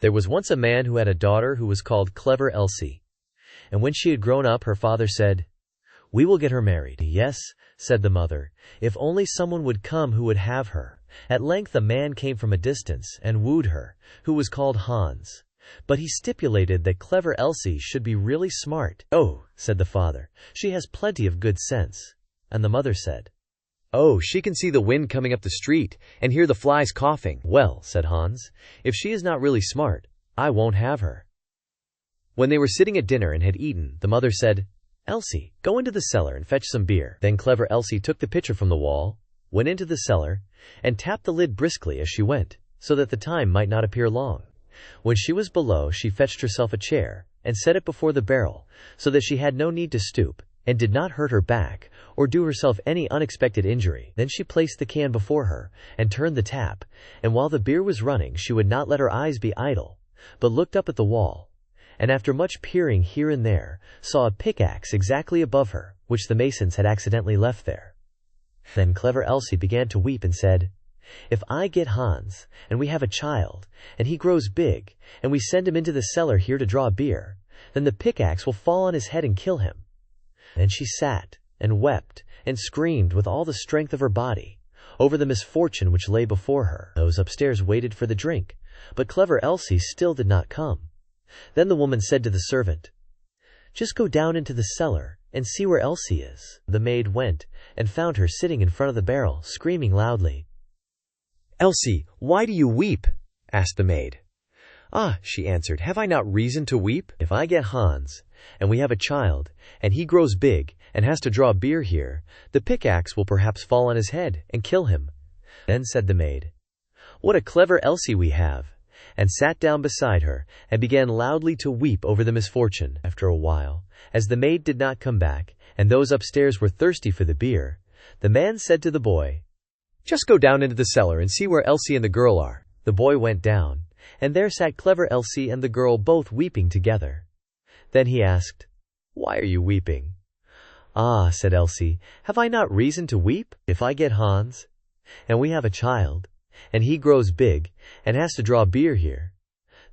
There was once a man who had a daughter who was called Clever Elsie. And when she had grown up, her father said, "We will get her married." "Yes," said the mother, "if only someone would come who would have her." At length a man came from a distance and wooed her, who was called Hans. But he stipulated that Clever Elsie should be really smart. "Oh," said the father, "she has plenty of good sense." And the mother said, "Oh, she can see the wind coming up the street and hear the flies coughing." "Well," said Hans, "if she is not really smart, I won't have her." When they were sitting at dinner and had eaten, the mother said, "Elsie, go into the cellar and fetch some beer." Then Clever Elsie took the pitcher from the wall, went into the cellar, and tapped the lid briskly as she went, so that the time might not appear long. When she was below, she fetched herself a chair, and set it before the barrel, so that she had no need to stoop, and did not hurt her back, or do herself any unexpected injury. Then she placed the can before her, and turned the tap, and while the beer was running she would not let her eyes be idle, but looked up at the wall, and after much peering here and there, saw a pickaxe exactly above her, which the masons had accidentally left there. Then Clever Elsie began to weep and said, "If I get Hans, and we have a child, and he grows big, and we send him into the cellar here to draw beer, then the pickaxe will fall on his head and kill him." And she sat, and wept, and screamed with all the strength of her body, over the misfortune which lay before her. Those upstairs waited for the drink, but Clever Elsie still did not come. Then the woman said to the servant, "Just go down into the cellar, and see where Elsie is." The maid went, and found her sitting in front of the barrel, screaming loudly. "Elsie, why do you weep?" asked the maid. "Ah," she answered, "have I not reason to weep? If I get Hans, and we have a child, and he grows big, and has to draw beer here, the pickaxe will perhaps fall on his head, and kill him." Then said the maid, "What a clever Elsie we have!" and sat down beside her, and began loudly to weep over the misfortune. After a while, as the maid did not come back, and those upstairs were thirsty for the beer, the man said to the boy, "Just go down into the cellar and see where Elsie and the girl are." The boy went down, and there sat Clever Elsie and the girl both weeping together. Then he asked, "Why are you weeping?" "Ah," said Elsie, "have I not reason to weep? If I get Hans, and we have a child, and he grows big, and has to draw beer here,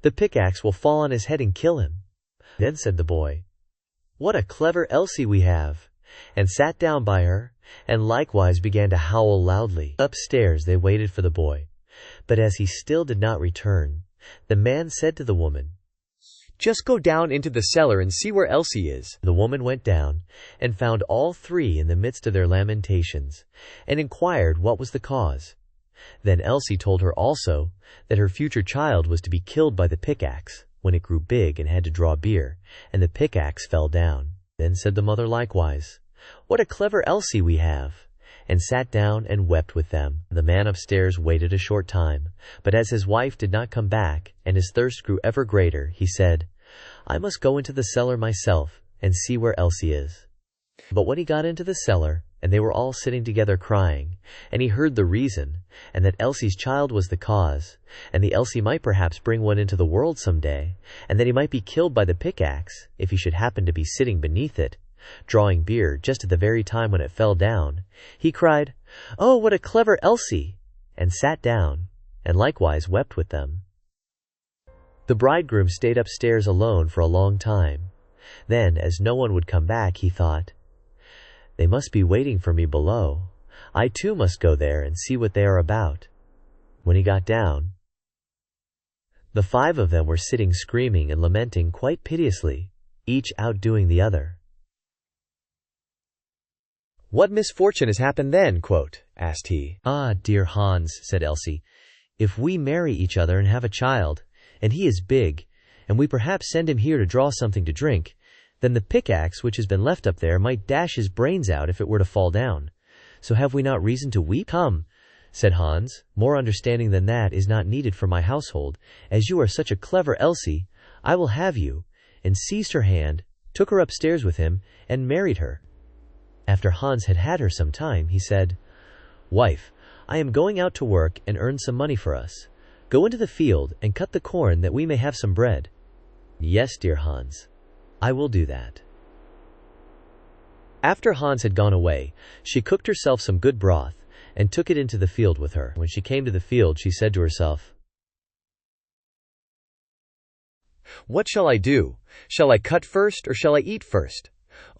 the pickaxe will fall on his head and kill him." Then said the boy, "What a clever Elsie we have!" and sat down by her, and likewise began to howl loudly. Upstairs they waited for the boy, but as he still did not return, the man said to the woman, "Just go down into the cellar and see where Elsie is." The woman went down, and found all three in the midst of their lamentations, and inquired what was the cause. Then Elsie told her also that her future child was to be killed by the pickaxe, when it grew big and had to draw beer, and the pickaxe fell down. Then said the mother likewise, "What a clever Elsie we have!" and sat down and wept with them. The man upstairs waited a short time, but as his wife did not come back, and his thirst grew ever greater, he said, "I must go into the cellar myself, and see where Elsie is." But when he got into the cellar, and they were all sitting together crying, and he heard the reason, and that Elsie's child was the cause, and the Elsie might perhaps bring one into the world some day, and that he might be killed by the pickaxe, if he should happen to be sitting beneath it, drawing beer just at the very time when it fell down, he cried, "Oh, what a clever Elsie!" and sat down, and likewise wept with them. The bridegroom stayed upstairs alone for a long time. Then, as no one would come back, he thought, "They must be waiting for me below. I too must go there and see what they are about." When he got down, the five of them were sitting screaming and lamenting quite piteously, each outdoing the other. "What misfortune has happened then?" asked he. "Ah, dear Hans," said Elsie, "if we marry each other and have a child, and he is big, and we perhaps send him here to draw something to drink, then the pickaxe which has been left up there might dash his brains out if it were to fall down. So have we not reason to weep?" "Come," said Hans, "more understanding than that is not needed for my household. As you are such a clever Elsie, I will have you," and seized her hand, took her upstairs with him, and married her. After Hans had had her some time, he said, "Wife, I am going out to work and earn some money for us. Go into the field and cut the corn that we may have some bread." "Yes, dear Hans, I will do that." After Hans had gone away, she cooked herself some good broth, and took it into the field with her. When she came to the field, she said to herself, "What shall I do? Shall I cut first, or shall I eat first?"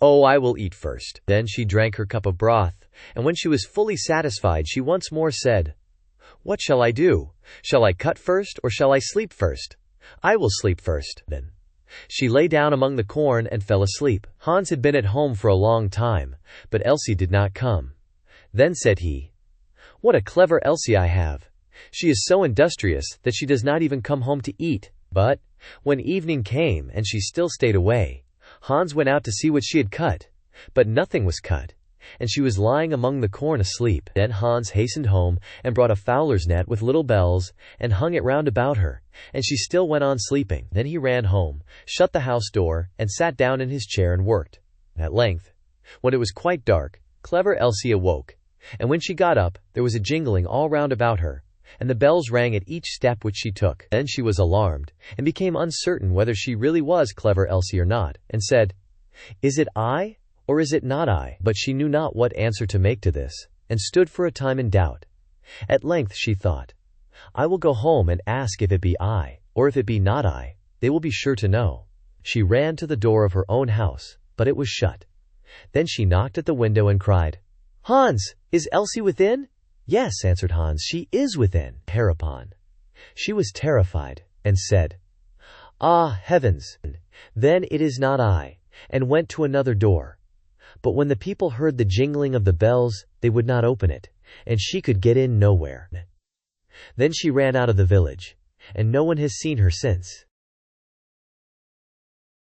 "Oh, I will eat first." Then she drank her cup of broth, and when she was fully satisfied, she once more said, "What shall I do? Shall I cut first, or shall I sleep first?" "I will sleep first." Then she lay down among the corn and fell asleep. Hans had been at home for a long time, but Elsie did not come. Then said he, "What a clever Elsie I have! She is so industrious that she does not even come home to eat." But when evening came and she still stayed away, Hans went out to see what she had cut, but nothing was cut, and she was lying among the corn asleep. Then Hans hastened home and brought a fowler's net with little bells and hung it round about her, and she still went on sleeping. Then he ran home, shut the house door, and sat down in his chair and worked. At length, when it was quite dark, clever Elsie awoke, and when she got up, there was a jingling all round about her, and the bells rang at each step which she took. Then she was alarmed, and became uncertain whether she really was clever Elsie or not, and said, "Is it I, or is it not I?" But she knew not what answer to make to this, and stood for a time in doubt. At length she thought, "I will go home and ask if it be I, or if it be not I. They will be sure to know." She ran to the door of her own house, but it was shut. Then she knocked at the window and cried, "Hans, is Elsie within?" "Yes," answered Hans, "she is within." Hereupon she was terrified, and said, "Ah, heavens! Then it is not I," and went to another door. But when the people heard the jingling of the bells, they would not open it, and she could get in nowhere. Then she ran out of the village, and no one has seen her since.